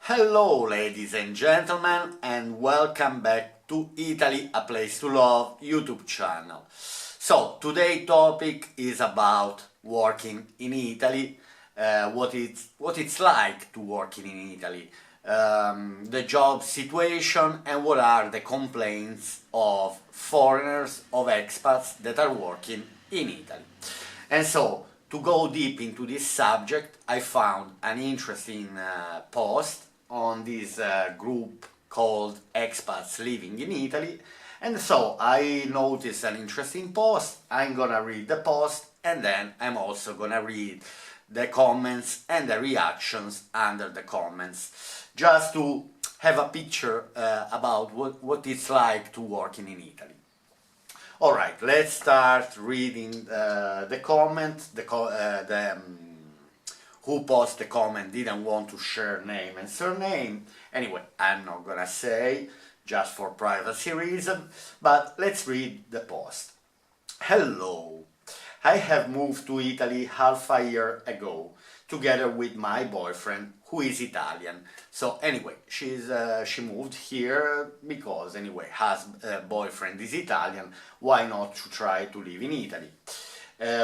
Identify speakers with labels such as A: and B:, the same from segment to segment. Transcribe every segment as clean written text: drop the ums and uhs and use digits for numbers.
A: Hello ladies and gentlemen and welcome back to Italy A Place to Love YouTube channel. So today's topic is about working in Italy, what it's like to working in Italy, the job situation and what are the complaints of foreigners, of expats that are working in Italy. And so to go deep into this subject, I found an interesting post on this group called Expats Living in Italy, and so I noticed an interesting post. I'm gonna read the post and then I'm also gonna read the comments and the reactions under the comments, just to have a picture about what it's like to working in Italy. Alright, let's start reading the comment. Who posted the comment didn't want to share name and surname. Anyway, I'm not gonna say, just for privacy reason, but let's read the post. Hello, I have moved to Italy half a year ago, together with my boyfriend, who is Italian. So anyway, she moved here because anyway, her boyfriend is Italian, why not to try to live in Italy?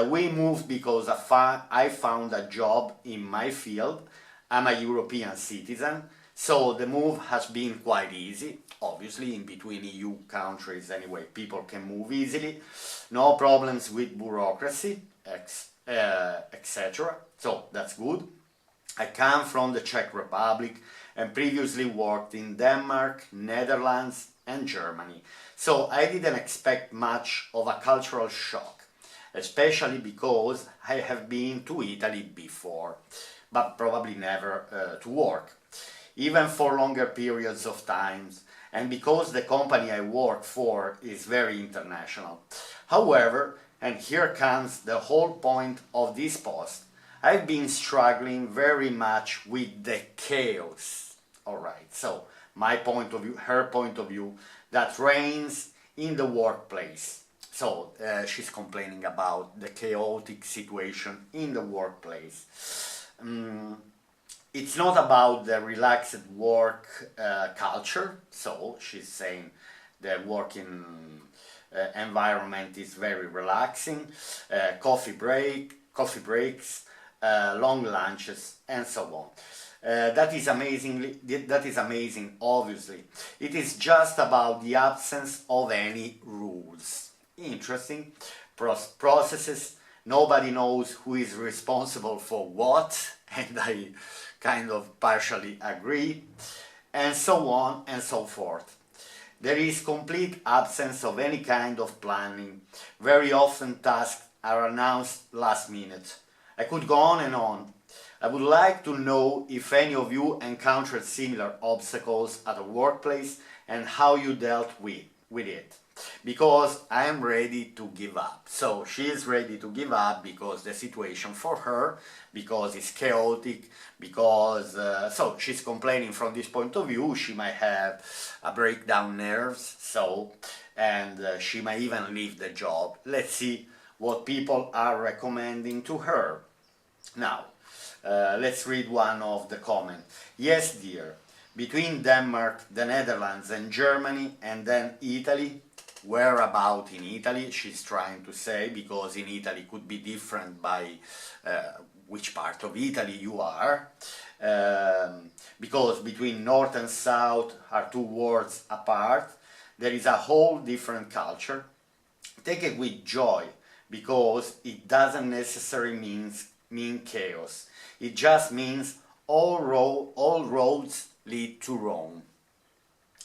A: We moved because I found a job in my field. I'm a European citizen, so the move has been quite easy. Obviously, in between EU countries, anyway, people can move easily. No problems with bureaucracy, etc. So that's good. I come from the Czech Republic and previously worked in Denmark, Netherlands and Germany. So I didn't expect much of a cultural shock, especially because I have been to Italy before, but probably never to work, even for longer periods of time, and because the company I work for is very international. However, and here comes the whole point of this post, I've been struggling very much with the chaos. Alright, so my point of view, her point of view, that reigns in the workplace. So she's complaining about the chaotic situation in the workplace. It's not about the relaxed work culture, so she's saying the working environment is very relaxing, coffee breaks, long lunches and so on. That is amazing, obviously. It is just about the absence of any rules. Interesting. Processes, nobody knows who is responsible for what, and I kind of partially agree, and so on and so forth. There is complete absence of any kind of planning. Very often tasks are announced last minute. I could go on and on. I would like to know if any of you encountered similar obstacles at a workplace and how you dealt with it. Because I am ready to give up. So she is ready to give up because the situation for her, because it's chaotic, because so she's complaining from this point of view. She might have a breakdown nerves, so, and she might even leave the job. Let's see what people are recommending to her. Now, let's read one of the comments. Yes, dear, between Denmark, the Netherlands and Germany and then Italy. Where about in Italy, she's trying to say, because in Italy could be different by which part of Italy you are, because between north and south are two worlds apart, there is a whole different culture. Take it with joy, because it doesn't necessarily mean chaos. It just means all roads lead to Rome.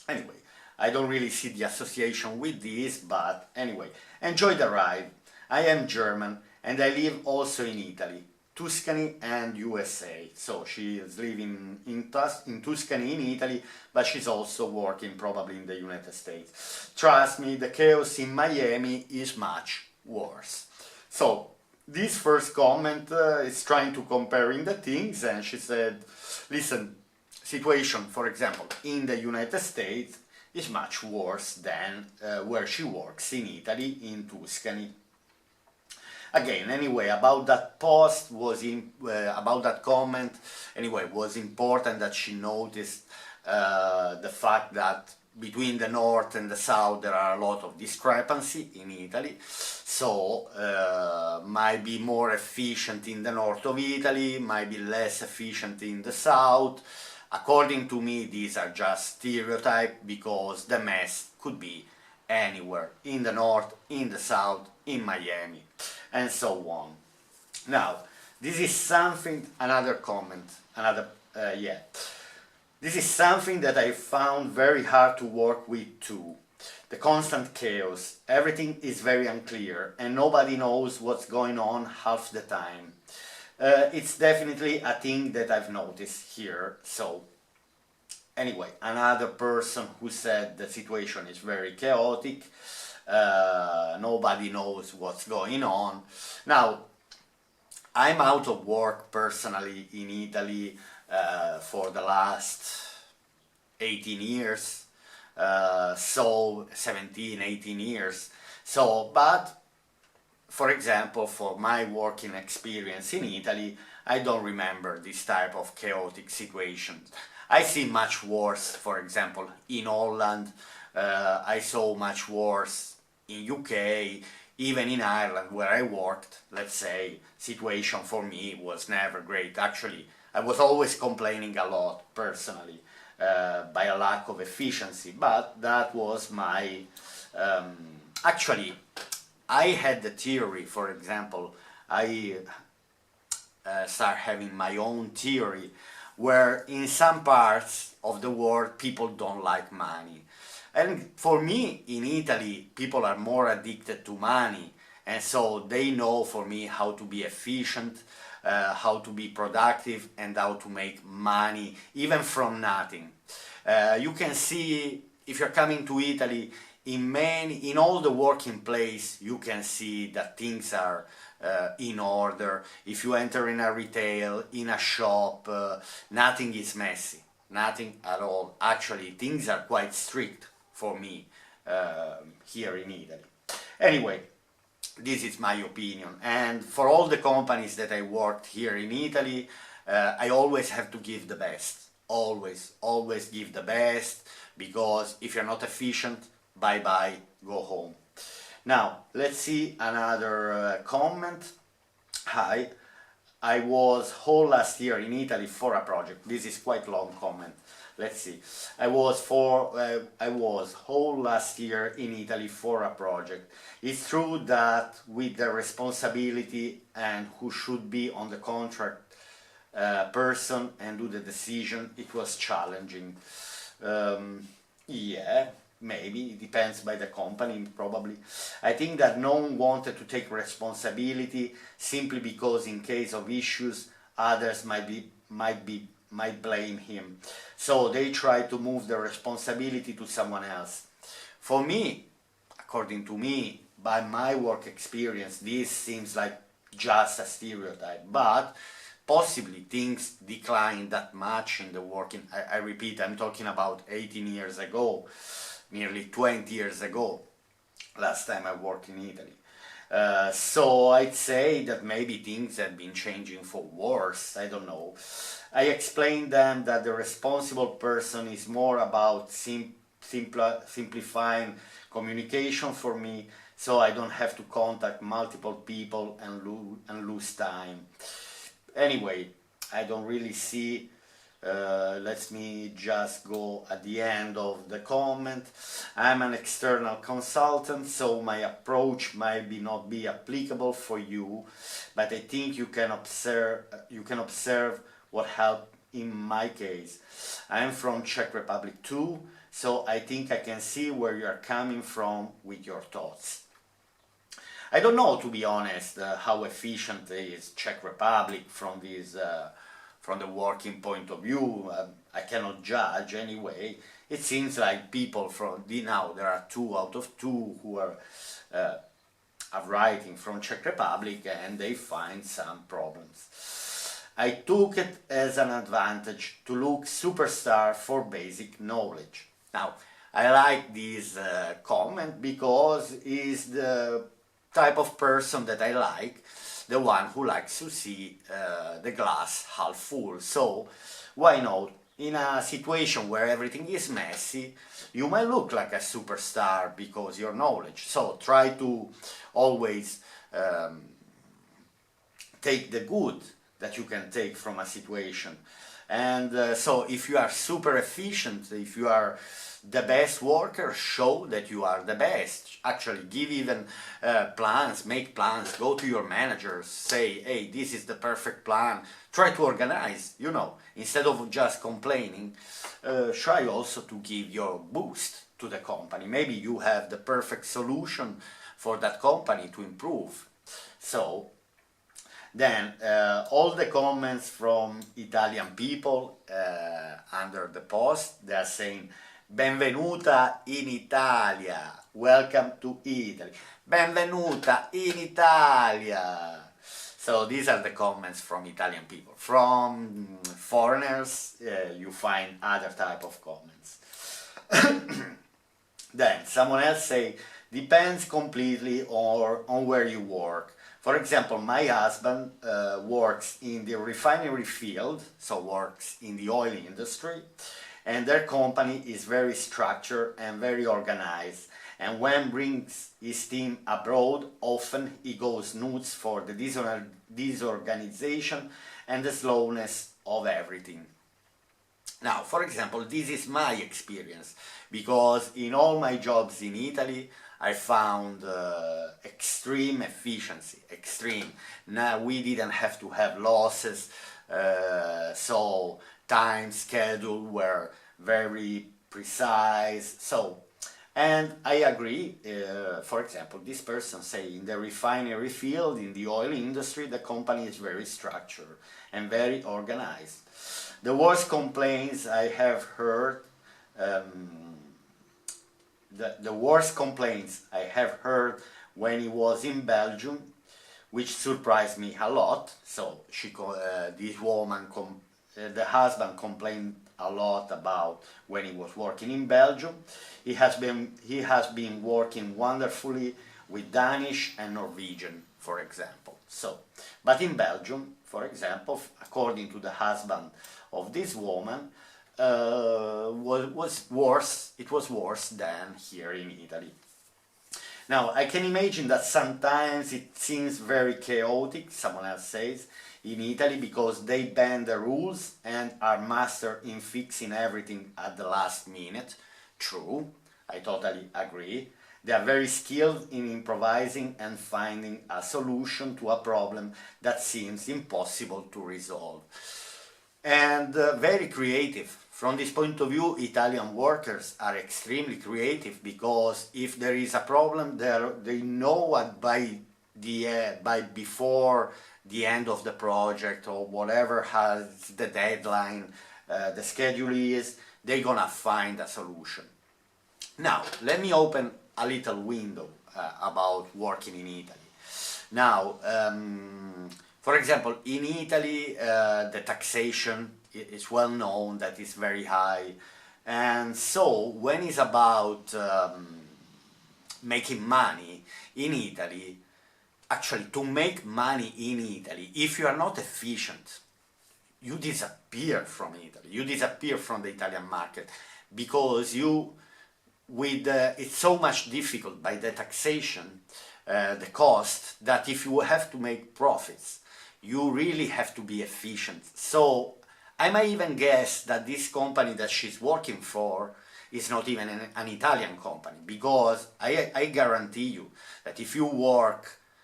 A: Anyway, I don't really see the association with this, but anyway, enjoy the ride. I am German and I live also in Italy, Tuscany and USA. So she is living in Tuscany in Italy, but she's also working probably in the United States. Trust me, the chaos in Miami is much worse. So this first comment is trying to comparing the things, and she said, listen, situation, for example, in the United States is much worse than where she works in Italy, in Tuscany. again, anyway, about that post was about that comment, anyway, was important that she noticed the fact that between the north and the south there are a lot of discrepancy in Italy, so might be more efficient in the north of Italy, might be less efficient in the south. According to me, these are just stereotypes, because the mess could be anywhere, in the north, in the south, in Miami, and so on. Now, this is something, another comment, this is something that I found very hard to work with too. The constant chaos, everything is very unclear, and nobody knows what's going on half the time. It's definitely a thing that I've noticed here. So anyway, another person who said the situation is very chaotic, nobody knows what's going on. Now, I'm out of work personally in Italy for the last 18 years, so 17, 18 years. So, but for example, for my working experience in Italy, I don't remember this type of chaotic situations. I see much worse, for example, in Holland, I saw much worse in UK, even in Ireland where I worked. Let's say, situation for me was never great. Actually, I was always complaining a lot, personally, by a lack of efficiency, but that was my... actually, I had the theory, for example, I start having my own theory, where in some parts of the world people don't like money. And for me, in Italy, people are more addicted to money, and so they know, for me, how to be efficient, how to be productive, and how to make money, even from nothing. You can see, if you're coming to Italy, in all the working place, you can see that things are in order. If you enter in a retail, in a shop, nothing is messy, nothing at all. Actually, things are quite strict for me here in Italy. Anyway, this is my opinion, and for all the companies that I worked here in Italy, I always have to give the best. Always give the best, because if you're not efficient, bye bye, go home. Now, let's see another comment. Hi, I was whole last year in Italy for a project. This is quite long comment. Let's see. I was whole last year in Italy for a project. It's true that with the responsibility and who should be on the contract person and do the decision, it was challenging. Yeah, maybe, it depends by the company, probably. I think that no one wanted to take responsibility simply because in case of issues, others might blame him. So they try to move the responsibility to someone else. For me, according to me, by my work experience, this seems like just a stereotype, but possibly things decline that much in the working. I repeat, I'm talking about 18 years ago, nearly 20 years ago, last time I worked in Italy. So I'd say that maybe things have been changing for worse, I don't know. I explained them that the responsible person is more about simplifying communication for me, so I don't have to contact multiple people and lose time. Anyway, I don't really see, let me just go at the end of the comment. I'm an external consultant, so my approach might not be applicable for you, but I think you can observe what helped in my case. I'm from Czech Republic too, so I think I can see where you are coming from with your thoughts. I don't know, to be honest, how efficient is Czech Republic from the working point of view. I cannot judge anyway. It seems like people now there are 2 out of 2 who are writing from Czech Republic, and they find some problems. I took it as an advantage to look superstar for basic knowledge. Now, I like this comment because it's the type of person that I like, the one who likes to see the glass half full. So why not? In a situation where everything is messy, you might look like a superstar because your knowledge. So try to always take the good that you can take from a situation. And so if you are super efficient, if you are the best worker, show that you are the best. Actually, give even plans, make plans, go to your managers, say, hey, this is the perfect plan. Try to organize, you know, instead of just complaining, try also to give your boost to the company. Maybe you have the perfect solution for that company to improve. So then all the comments from Italian people under the post, they are saying benvenuta in Italia, welcome to Italy, benvenuta in Italia. So these are the comments from Italian people. From foreigners you find other type of comments. Then someone else say, depends completely on where you work. For example, my husband works in the refinery field, so works in the oil industry, and their company is very structured and very organized. And when brings his team abroad, often he goes nuts for the disorganization and the slowness of everything. Now, for example, this is my experience, because in all my jobs in Italy, I found extreme efficiency, extreme. Now, we didn't have to have losses, so time, schedule were very precise. So, and I agree, for example, this person say in the refinery field, in the oil industry, the company is very structured and very organized. The worst complaints I have heard, the worst complaints I have heard when he was in Belgium, which surprised me a lot. So this woman, the husband complained a lot about when he was working in Belgium. He has been working wonderfully with Danish and Norwegian, for example. So, but in Belgium, for example, according to the husband of this woman, was worse. It was worse than here in Italy. Now, I can imagine that sometimes it seems very chaotic, someone else says, in Italy, because they bend the rules and are master in fixing everything at the last minute. True, I totally agree. They are very skilled in improvising and finding a solution to a problem that seems impossible to resolve. And very creative. From this point of view, Italian workers are extremely creative, because if there is a problem, they know what by before the end of the project or whatever has the deadline, the schedule is, they're gonna find a solution. Now, let me open a little window about working in Italy. Now, for example, in Italy, the taxation is well known that it's very high, and so when it's about making money in Italy, actually to make money in Italy, if you are not efficient, you disappear from Italy, you disappear from the Italian market, because it's so much difficult by the taxation, the cost, that if you have to make profits, you really have to be efficient. So I might even guess that this company that she's working for is not even an Italian company, because I guarantee you that if you are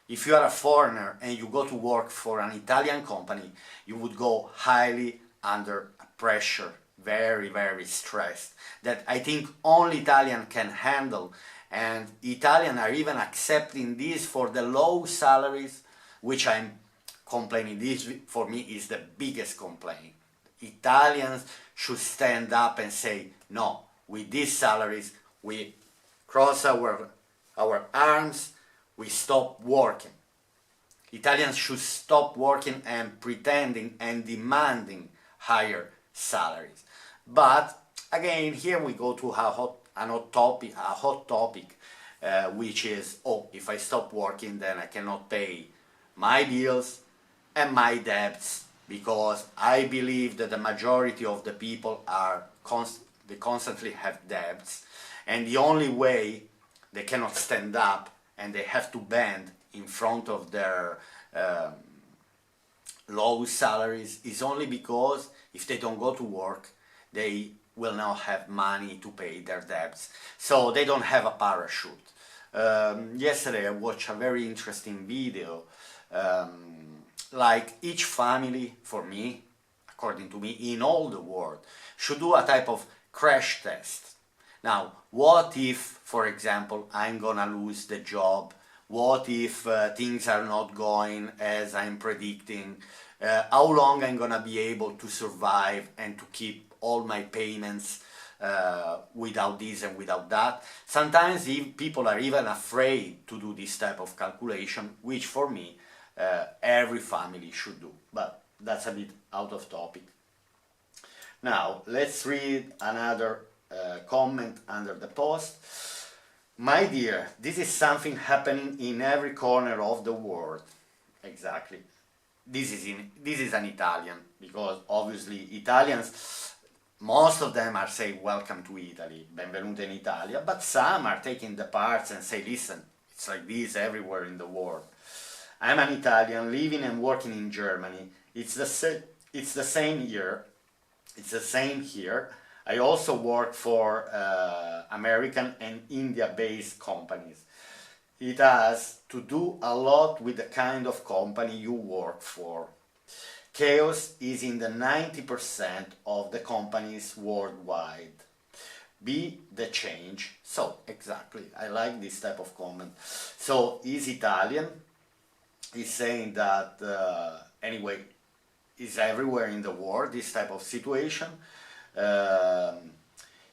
A: a foreigner and you go to work for an Italian company, you would go highly under pressure, very, very stressed, that I think only Italian can handle, and Italians are even accepting this for the low salaries, which I'm complaining. This for me is the biggest complaint. Italians should stand up and say, no, with these salaries we cross our arms, we stop working. Italians should stop working and pretending and demanding higher salaries. But again, here we go to a hot topic, which is, oh, if I stop working, then I cannot pay my bills and my debts, because I believe that the majority of the people are they constantly have debts, and the only way they cannot stand up and they have to bend in front of their low salaries is only because if they don't go to work, they will not have money to pay their debts. So they don't have a parachute. Yesterday I watched a very interesting video. Like each family, for me, according to me, in all the world, should do a type of crash test. Now, what if, for example, I'm gonna lose the job? What if things are not going as I'm predicting? How long I'm gonna be able to survive and to keep all my payments without this and without that? Sometimes people are even afraid to do this type of calculation, which for me every family should do, but that's a bit out of topic. Now let's read another comment under the post. My dear, this is something happening in every corner of the world. Exactly. This is an Italian, because obviously Italians, most of them are saying welcome to Italy, benvenuto in Italia, but some are taking the parts and say, listen, it's like this everywhere in the world. I'm an Italian living and working in Germany. It's the same here. It's the same here. I also work for American and India-based companies. It has to do a lot with the kind of company you work for. Chaos is in the 90% of the companies worldwide. Be the change. So, exactly, I like this type of comment. So, he's Italian. He's saying that, anyway, is everywhere in the world, this type of situation.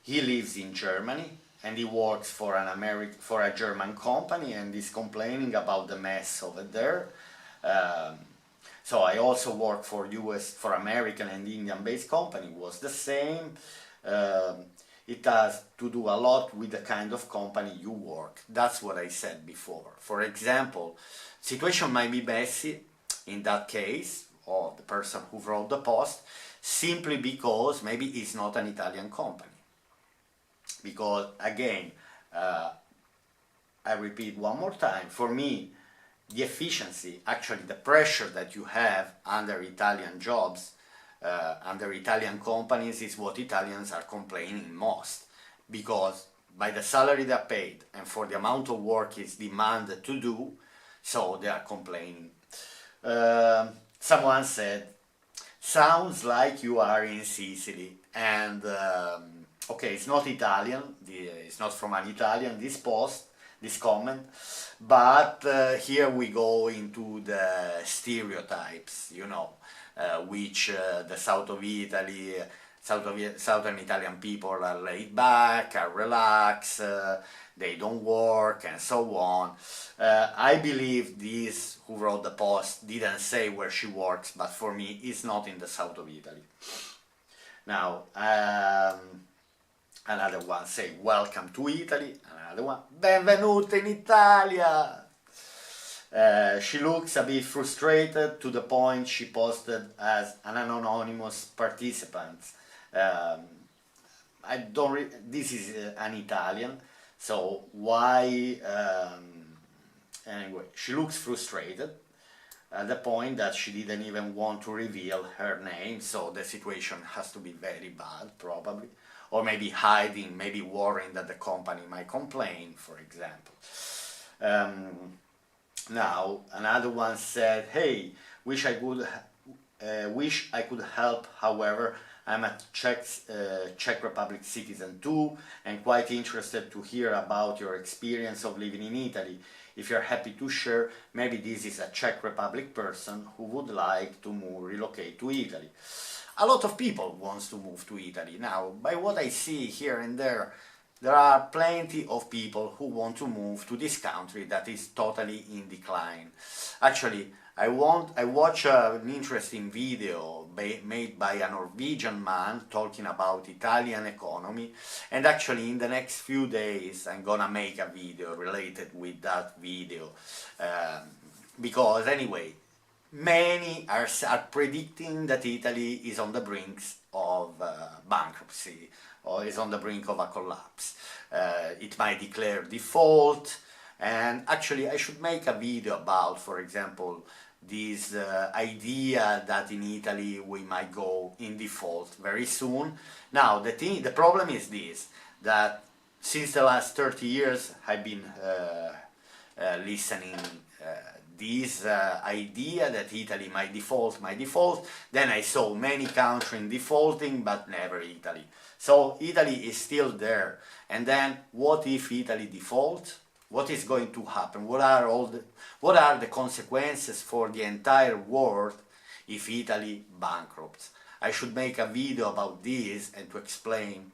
A: He lives in Germany and he works for a German company, and is complaining about the mess over there. So I also work for American and Indian based company. It was the same. It has to do a lot with the kind of company you work. That's what I said before. For example, situation might be messy in that case, or the person who wrote the post, simply because maybe it's not an Italian company. Because again, I repeat one more time, for me, the efficiency, actually the pressure that you have under Italian jobs, under Italian companies, is what Italians are complaining most. Because by the salary they're paid and for the amount of work is demanded to do, so they are complaining. Someone said, sounds like you are in Sicily, and okay, it's not Italian, it's not from an Italian, this post, this comment, but here we go into the stereotypes, you know, which the south of Italy, southern Italian people are laid back, are relaxed, they don't work, and so on. I believe this, who wrote the post, didn't say where she works, but for me it's not in the south of Italy. Now, another one say welcome to Italy, another one benvenuto in Italia. She looks a bit frustrated, to the point she posted as an anonymous participant. This is an Italian, so why, anyway, she looks frustrated at the point that she didn't even want to reveal her name, so the situation has to be very bad, probably. Or maybe hiding, maybe worrying that the company might complain, for example. Now, another one said, hey, wish I could help, however, I'm a Czech Republic citizen too, and quite interested to hear about your experience of living in Italy. If you're happy to share, maybe this is a Czech Republic person who would like to relocate to Italy. A lot of people want to move to Italy. Now, by what I see here and there are plenty of people who want to move to this country that is totally in decline. Actually, I watch an interesting video made by a Norwegian man talking about Italian economy, and actually in the next few days I'm gonna make a video related with that video, because anyway, many are predicting that Italy is on the brink of bankruptcy, or is on the brink of a collapse. It might declare default, and actually I should make a video about, for example, this idea that in Italy we might go in default very soon. Now the problem is this, that since the last 30 years I've been listening this idea that Italy might default, then I saw many countries defaulting, but never Italy. So Italy is still there, and then what if Italy default? What is going to happen? What are the consequences for the entire world if Italy bankrupts? I should make a video about this and to explain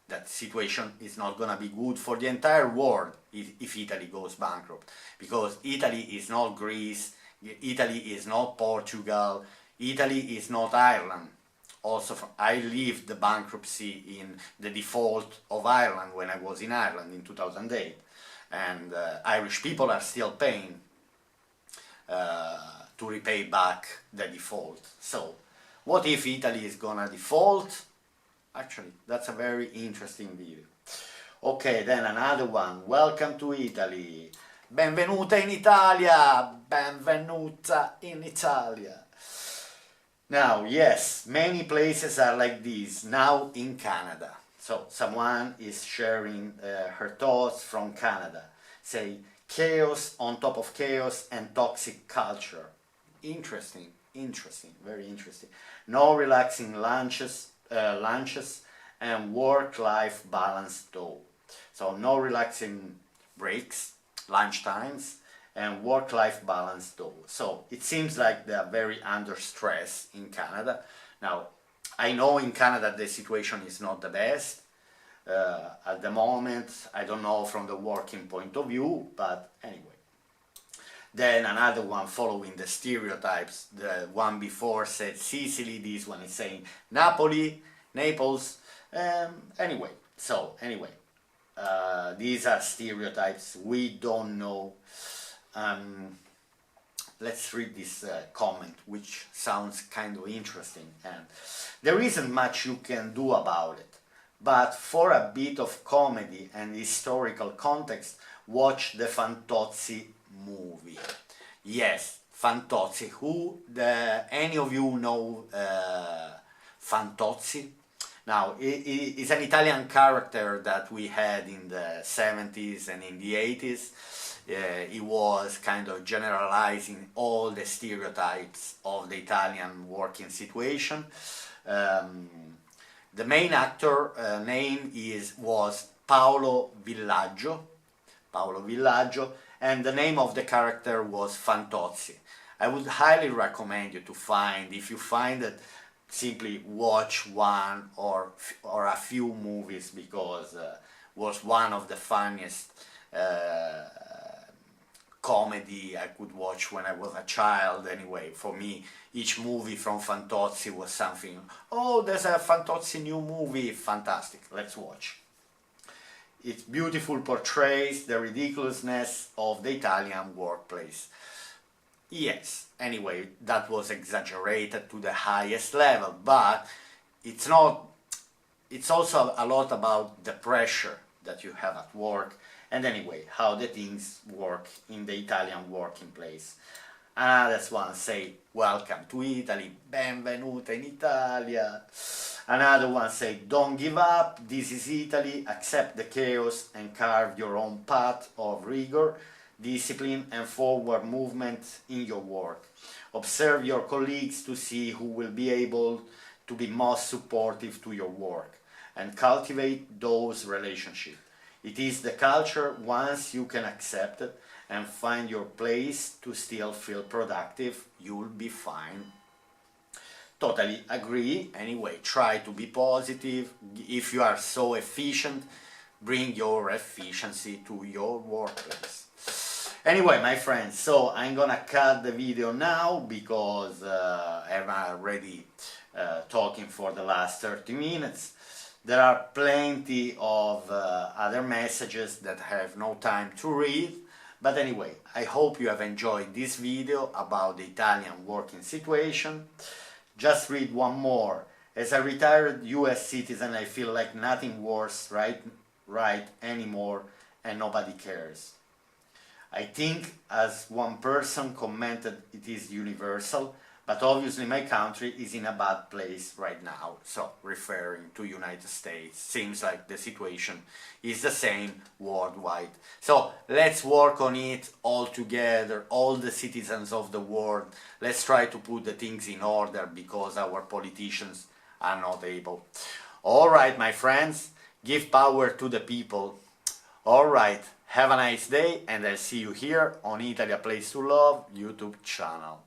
A: that situation is not gonna be good for the entire world if Italy goes bankrupt, because Italy is not Greece, Italy is not Portugal, Italy is not Ireland. Also, I lived the bankruptcy in the default of Ireland when I was in Ireland in 2008, and Irish people are still paying to repay back the default. So, what if Italy is gonna default? Actually, that's a very interesting video. Okay, then another one. Welcome to Italy. Benvenuta in Italia. Benvenuta in Italia. Now, yes, many places are like this, now in Canada. So, someone is sharing her thoughts from Canada. Say, chaos on top of chaos and toxic culture. Interesting, very interesting. No relaxing lunches and work-life balance though. So, no relaxing breaks, lunch times, and work-life balance though. So it seems like they are very under stress in Canada. Now, I know in Canada the situation is not the best at the moment. I don't know from the working point of view, but anyway. Then another one following the stereotypes. The one before said Sicily, this one is saying Naples. Anyway, these are stereotypes. We don't know. Let's read this comment, which sounds kind of interesting, and there isn't much you can do about it, but for a bit of comedy and historical context, watch the Fantozzi movie. Yes, Fantozzi. Any of you know Fantozzi? Now, it's an Italian character that we had in the 70s and in the 80s. He was kind of generalizing all the stereotypes of the Italian working situation. The main actor name was Paolo Villaggio, and the name of the character was Fantozzi. I would highly recommend you to find, if you find it, simply watch one or a few movies, because was one of the funniest comedy I could watch when I was a child. Anyway, for me, each movie from Fantozzi was something, oh, there's a Fantozzi new movie, fantastic, let's watch. It beautiful portrays the ridiculousness of the Italian workplace. Yes, anyway, that was exaggerated to the highest level, but it's not. It's also a lot about the pressure that you have at work, and anyway, how the things work in the Italian working place. Another one say, welcome to Italy, benvenuta in Italia. Another one say, don't give up, this is Italy, accept the chaos and carve your own path of rigor, discipline and forward movement in your work. Observe your colleagues to see who will be able to be most supportive to your work, and cultivate those relationships. It is the culture. Once you can accept it and find your place to still feel productive, you'll be fine. Totally agree. Anyway, try to be positive. If you are so efficient, bring your efficiency to your workplace. Anyway, my friends, so I'm gonna cut the video now because I'm already talking for the last 30 minutes. There are plenty of other messages that I have no time to read. But anyway, I hope you have enjoyed this video about the Italian working situation. Just read one more. As a retired US citizen, I feel like nothing worse right anymore and nobody cares. I think, as one person commented, it is universal, but obviously my country is in a bad place right now. So, referring to United States, seems like the situation is the same worldwide. So, let's work on it all together, all the citizens of the world. Let's try to put the things in order because our politicians are not able. Alright, my friends, give power to the people. Alright, have a nice day and I'll see you here on Italy A Place to Love YouTube channel.